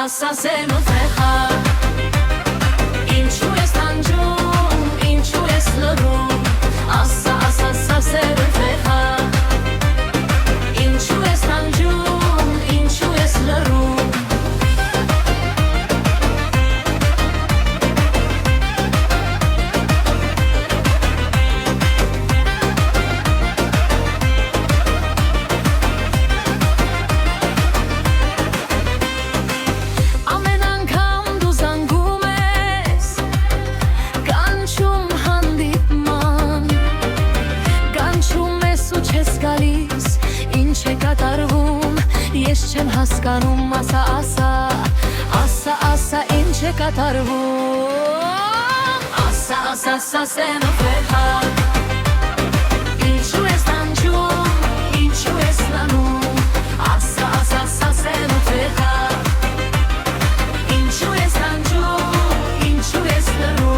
ասա սերմդ վեխա Ինչու ես տանջում, ինչու ես լռում Ասա սերմդ վեխա Ինչու ես տանջում, ինչու ես լռում Ես չեմ հասկանում, ասա, ինչ է կատարվում Ասա, սերմդ վեխա Ինչու ես տանջում, ինչու ես լռում Ասա, սերմդ վեխա Ինչու ես տանջում, ինչու ես լռում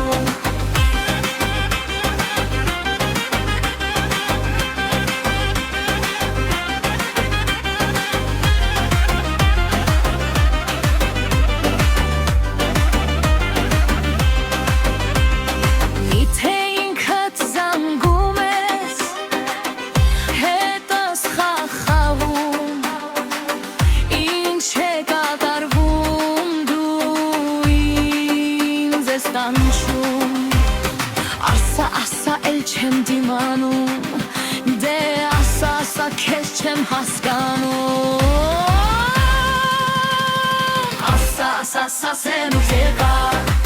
Ասա, էլ չեմ դիմանում Դե ասա, քեզ չեմ հասկանում Ասա, սերմդ վեխա